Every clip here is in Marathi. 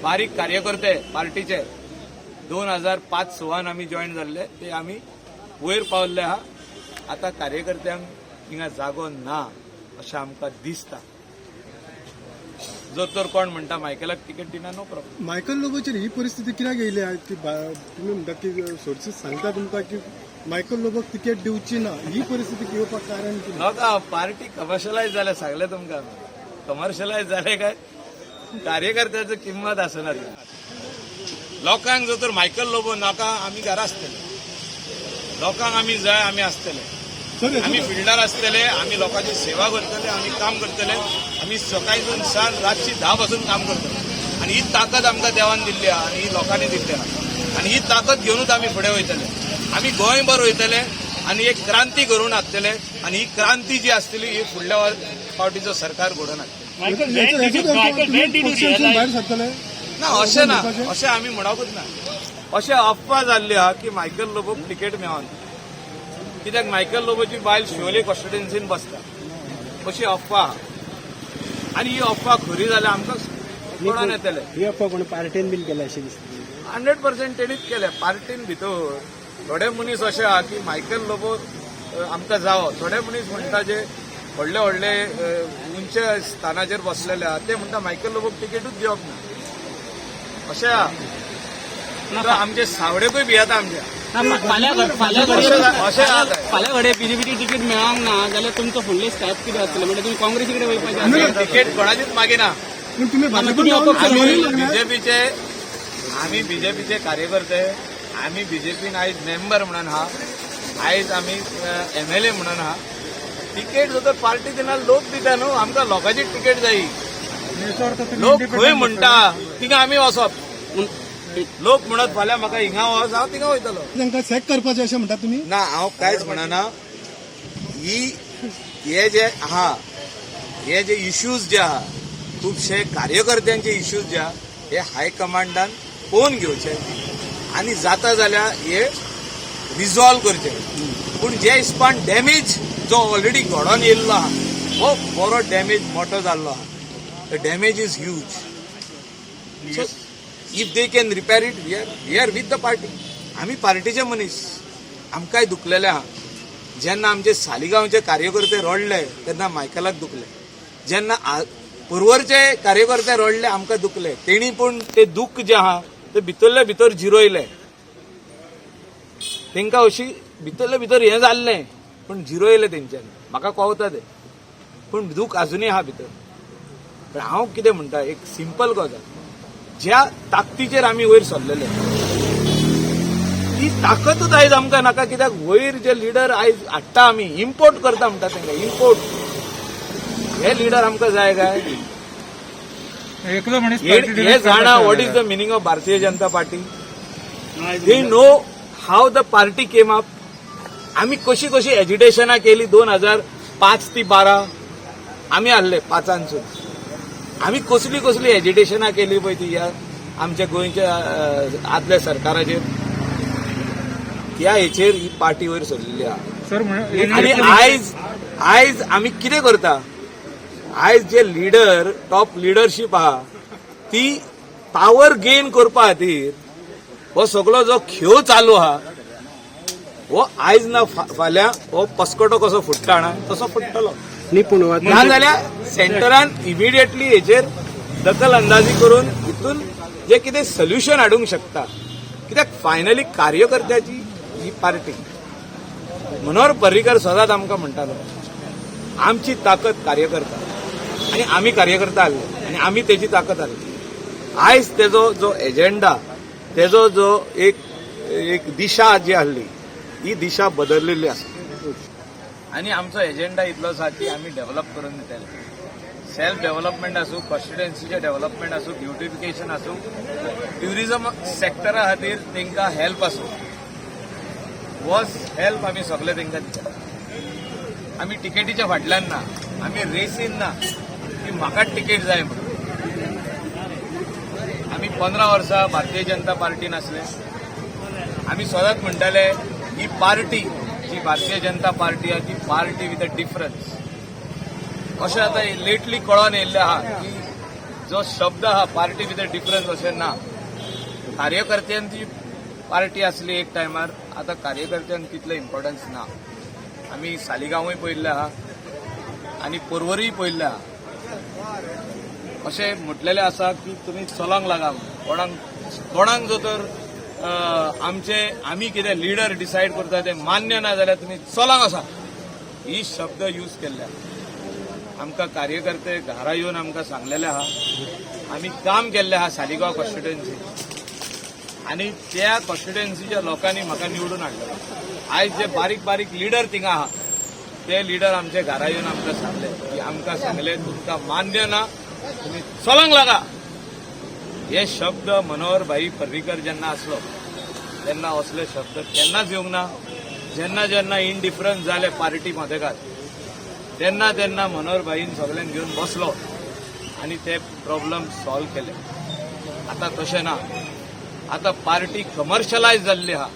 बारीक कार्यकर्ते पार्टीचे 2005-06 आम्ही जॉईन जाल्ले ते आम्ही वयर पावल्ले आहा. आता कार्यकर्त्यांक हिंगा जागो ना अशें आमकां दिसता. जो तर कोण म्हणटा मायकेलाक तिकेट दिना नो प्रॉब्लेम. मायकल लोबोचेर ही परिस्थिती कित्याक येयली आयज ती तुमी म्हणटा की सोर्सीस सांगता तुमकां की मायकल लोबोक तिकेट दिवची ना ही परिस्थिती येवपाक कारण कितें? नका पार्टी कमर्शलायज जाल्या सांगले तुमकां. कमर्शलायज जाले काय कार्यकर्त्याची किंमत आसना. लोकांक जर तर मायकल लोबो नाका आमी घरा आसतले. लोकांक आमी जाय आमी आसतले. आम्ही फिल्डार आसतले. आम्ही लोकांची सेवा करतले. आम्ही काम करतले. आम्ही सकाळीसून सांज रातची 10 पासून काम करतले. आणि ही ताकद आमकां देवान दिल्ली आहा आणि ही लोकांनी दिल्ली आहा. आणि ही ताकद घेऊनच आम्ही फुडें वयतले. आम्ही गोंयभर वयतले आणि एक क्रांती करून हाडटले. आणि ही क्रांती जी आसतली ही फुडल्या फावटीचो सरकार घडोवन हाडटले. ना अशें ना अशें आमी म्हणोकूच ना. अशें अफवा जाल्ली आहा की मायकल लोबोक तिकेट मेळना. कित्याक मायकल लोबोची बायल शिवोले कॉन्स्टिट्युएन्सीन बसता अशी अफवा आहा. आनी ही अफवा खरी जाल्यार आमकां कोणान येतले. ही अफवा कोण पार्टीन बीन केल्या अशें दिसता. 100% तेणीच केले. पार्टीन भितर थोडे मनीस अशे आहा की मायकल लोबो आमकां जावो. थोडे मनीस म्हणटा जे व्हडले व्हडले उंच स्थानाचेर बसलेले आहा ते म्हणटा मायकल लोबोक तिकेटूच दिवप ना अशें आहा. आमचे सावडेकूय भियेता आमच्या. फाल्यां घडये बीजेपीची तिकीट मेळोंक ना जाल्यार तुमचो फुडले स्टेप कितें आसतलो? म्हणजे तुम्ही काँग्रेसी कडेन वयपाचें? तिकेट कोणाचीच मागिना. आम्ही बीजेपीचे कार्यकर्ते. आम्ही बीजेपीन आयज मेंबर म्हणून आहा. आयज आम्ही MLA म्हणून आहा. तिकेट जर पार्टी दिना लोक दिता न्हू. आमकां लोकांची तिकेट जायी. लोक खंय म्हणटा थिंगा आमी वचप. लोक म्हणत फाल्यां म्हाका हिंगा वच हांव थिंगा वयतलो. तांकां सॅक करपाचें अशें म्हणटा तुमी? ना हांव कांयच म्हणना. हे जे आहा हे जे इश्यूज जे आहा खुबशे कार्यकर्त्यांचे इश्यूज जे आहा हे हायकमांडान पळोवन घेवचे आनी जाता जाल्यार हे रिझॉल्व करचे. पूण जे हिसपान डॅमेज जो ऑलरेडी घडोवन येयल्लो आहा हो बरो डॅमेज मोठो जाल्लो आहा. The damage is huge. So if they can repair it we are with the party. आम्ही पार्टीचे मनीस. आमकांय दुखलेले आहा. जेन्ना आमचे सालिगांवचे कार्यकर्ते रडले तेन्ना मायकलाक दुखले. जेन्ना पुरवरचे कार्यकर्ते रडले आमकां दुखले. तेणी पूण ते दूख जे आहा ते भितरले भितर जिरोयले. तांकां अशी भितरले भितर हें जाल्लें पूण जिरोयले तेंच्यांनी. म्हाका कळटा तें. पूण दूख अजुनूय आहा भितर. पण हांव कितें म्हणटा एक सिंपल गजाल. ज्या ताकदीचेर आमी वयर सरलेले ती ताकदूच आयज आमकां नाका. कित्याक वयर जे लिडर आयज हाडटा आमी इम्पोर्ट करता म्हणटा तांकां इम्पोर्ट. हे लिडर आमकां जाय काय? हे जाणा what is the meaning of Bharatiya Janata Party. They know how the party came up. आमी कशी कशी एजिटेशनां केली 2005 ते 12 आमी आहले 5सून. आम्ही कसली कसली एजिटेशनां केली पळय ती ह्या आमच्या गोंयच्या आदल्या सरकाराचेर ह्या हेचेर ही पार्टी वयर सरलेली आहा. आनी आयज आमी कितें करता? आयज जे लिडर टॉप लिडरशीप आहा ती पावर गेन करपा खातीर हो सगळो जो खेळ चालू आहा हो आयज ना फाल्यां हो पस्कोटो कसो फुट्टा ना तसो फुट्टलो. ना जाल्यार सेंटरान इमिडिएटली हेचेर दखल अंदाजी करून हितून जे कितें सोल्युशन हाडूंक शकता. कित्याक फायनली कार्यकर्त्याची ही पार्टी. मनोहर पर्रीकर सदांच आमकां म्हणटालो आमची ताकद कार्यकर्ता आनी आमी कार्यकर्ता आहले आनी आमी तेजी ताकद आहली. आयज तेजो जो एजेंडा तेजो जो एक दिशा जी आहली ही दिशा बदललेली आसा. आनी आमचो एजेंडा इतलोच आहा की आमी डेव्हलप करून दितले. सेल्फ डेव्हलपमेंट आसूं कॉन्स्टिट्युएन्सीचे डेव्हलपमेंट आसूं ब्युटिफिकेशन आसूं ट्युरिजम सेक्टरा खातीर तांकां हेल्प आसूं हो हेल्प आमी सगळे तांकां दिता. आमी टिकेटीच्या फाटल्यान ना. आमी रेसीन ना की म्हाकाच टिकेट जाय म्हणून. आमी 15 वर्सां भारतीय जनता पार्टीन आसले. आमी सदांच म्हणटाले ही पार्टी जी भारतीय जनता पार्टी आहा ती पार्टी विथ अ डिफरन्स. अशें आतां लेटली कळोन येयल्लें आहा की जो शब्द हा पार्टी भितर डिफरन्स अशें ना. कार्यकर्त्यांची पार्टी असली एक टायमार, आता कार्यकर्त्यांक तितलें इम्पॉर्टन्स ना. आमी सालिगांवूय पळयल्ले आहा आनी पर्वरीय पळयल्ले आहा. अशें म्हटलेलें आसा की तुमी चलोंक लागा. कोणाक जर तर आमी कितें लिडर डिसायड करता तें मान्य ना जाल्यार तुमी चलोंक आसा, ही शब्द यूज केल्ले. आमकां कार्यकर्ते घरा येवन आमकां सांगलेले आहा. आमी काम केल्लें आहा सालिगांव कॉन्स्टिट्युएन्सी आनी त्या कॉन्स्टिट्युएन्सीच्या लोकांनी म्हाका निवडून हाडलेलो. आयज जे बारीक बारीक लिडर थिंगा आहा ते लिडर आमचे घरा येवन आमकां सांगले की आमकां सांगले तुमकां मान्य ना, तुमी चलोंक लागा. हे शब्द मनोहर भाई पर्रीकर जेन्ना आसलो तेन्ना असले शब्द केन्नाच येवंक ना. जेन्ना जेन्ना इनडिफरन्स जाले पार्टी मदेकात तेन्ना तेन्ना मनोहर भाईन सगळ्यांक घेवन बसलो आनी ते प्रॉब्लेम सॉल्व केले. आता तशें ना. आता पार्टी कमर्शलायज जाल्ली आहा.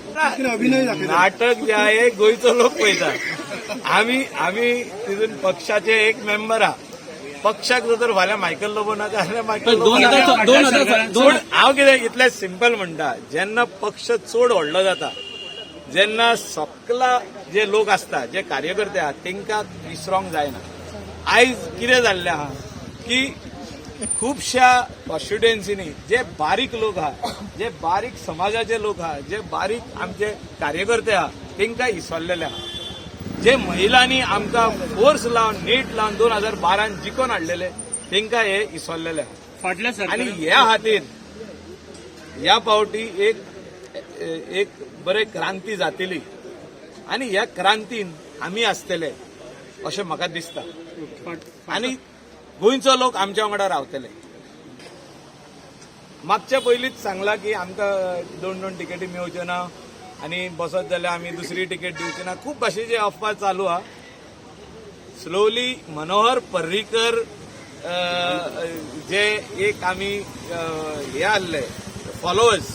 अभिनय दाखयता. नाटक जे आहे गोंयचो लोक पळयता. आमी तितून पक्षाचे एक मेंबर आहा. पक्षाक जर फाल्यां मायकल लोबो नाका जाल्यार मायकल लोबो नाका. हांव कितें इतलें सिंपल म्हणटा, जेन्ना पक्ष चड व्हडलो जाता, जेन्ना सकला जे लोक आसता, जे कार्यकर्ते आहात तांकां विसरोंक जायना. आयज कितें जाल्लें आहा की खुबश्या कॉन्स्टिट्युएन्सीनी जे बारीक लोक आहा, जे बारीक समाजाचे लोक आहा, जे बारीक आमचे कार्यकर्ते आहा तांकां इसरलेले आहा. जे महिलांनी आमकां फोर्स लावन नेट लावन 2012 जिखोवन हाडलेले तांकां हे इसरलेले आहा. फाटल्या आनी सरकारान ह्या खातीर ह्या फावटी एक बरे क्रांती जातली आनी ह्या क्रांतीन आमी आसतले अशें म्हाका दिसता. आनी गोंयचो लोक आमच्या वांगडा रावतले. मागच्या पयलींच सांगला की आमकां 2 तिकेटी मेळच्यो ना आनी बसत जाल्यार आमी दुसरी तिकेट दिवची ना. खूब भाशेचे अफवा चालू आहा. स्लोली मनोहर पर्रीकर जे एक आमी हे आहले followers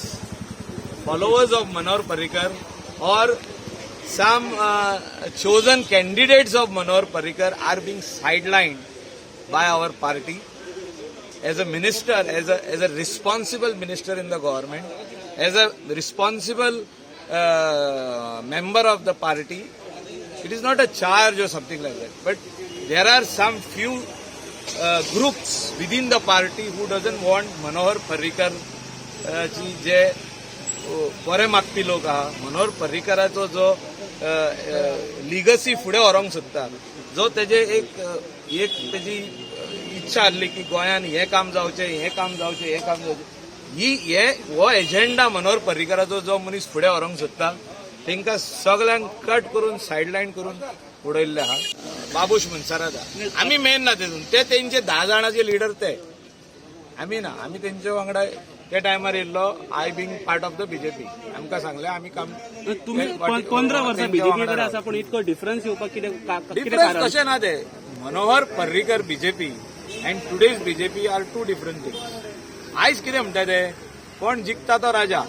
of Manohar Parrikar or some chosen candidates of Manohar Parrikar are being sidelined by our party. As a minister, as a responsible minister in the government, as a responsible member of the party, it is not a charge or something like that. But there are some few groups within the party who doesn't want Manohar Parrikar ची जे बरे मागपी लोक आहा, मनोहर पर्रीकराचो जो लिगसी फुडें व्हरोंक सोदता, जो तेजे एक तेजी इच्छा आसली की गोंयान हे काम जावचें, हो एजेंडा मनोहर पर्रीकराचो जो मनीस फुडें व्हरोंक सोदता तांकां सगळ्यांक कट करून सायडलायन करून उडयल्ले आहा. बाबूश मनसारादा आमी मेन ना तेतून, ते तेंचे 10 जाणांचे लिडर ते, आमी ना. आमी तेंचे वांगडा त्या टायमार येयल्लो. I being part of the BJP आमकां सांगलें आमी काम. तुम्ही 15 वर्सां बीजेपी कडेन आसा, पण इतको डिफरन्स येवपाक कितें डिफरन्स कारण? कशें ना ते. Manohar Parrikar BJP and today's BJP are 2 different things. आयज कितें म्हणटा ते, कोण जिखता तो राजा,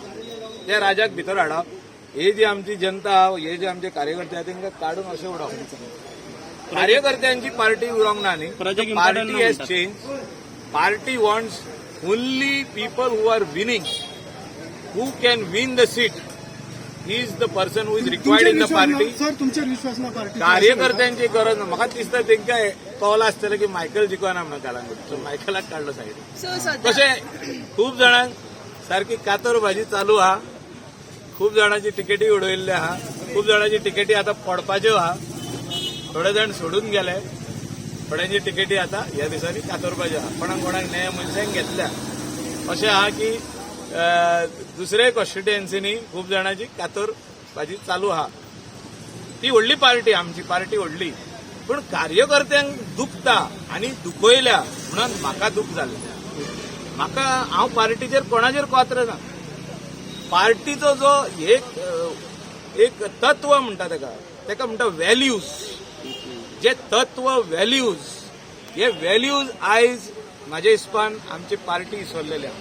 त्या राजाक भितर हाडप, हे जी आमची जनता, हे जे आमचे कार्यकर्ते आहा तांकां काडून अशें उडोवप. कार्यकर्त्यांची पार्टी उरोंक ना न्ही. Party has change. Party wants only people who are winning, who can win the seat. He is the person who is required in the party. Sir तुमचेर विश्वास ना पार्टी? कार्यकर्त्यांची गरज ना. म्हाका दिसता तांकां कळला आसतलें की मायकल जिखोना म्हणून कालांगूट, सो मायकलाक काडलो सायडीन. तशें खूब जाणांक सारकी कातर भाजी चालू आहा. खूब जाणांची तिकेटी उडयल्ली आहा. खूब जाणांची तिकेटी आतां पडपाच्यो आहा. थोडे जाण सोडून गेले. थोड्यांची तिकेटी आता ह्या दिसांनी कातरपाच्यो आहा. कोणाक नया मनशांक घेतल्या. अशें आहा की दुसरे कॉन्स्टिट्युएन्सीनी खूब जाणांची कातरबाजी चालू आहा. ती व्हडली पार्टी, आमची पार्टी व्हडली, पूण कार्यकर्त्यांक दुखता आनी दुखयल्या म्हणून म्हाका दूख जालें. म्हाका हांव पार्टीचेर कोणाचेर पात्र ना. पार्टीचो जो एक तत्व म्हणटा तेका म्हणटा व्हॅल्यूज. जे तत्व व्हॅल्यूज, हे व्हॅल्यूज आयज म्हाज्या हिसपान आमची पार्टी इसरलेली आहा.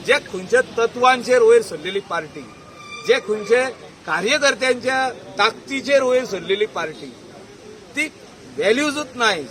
जे खंयच्या तत्वांचेर वयर सरलेली पार्टी, जे खंयचे कार्यकर्त्यांच्या ताकदीचेर वयर सरलेली पार्टी, ती व्हॅल्यूजूच नाय.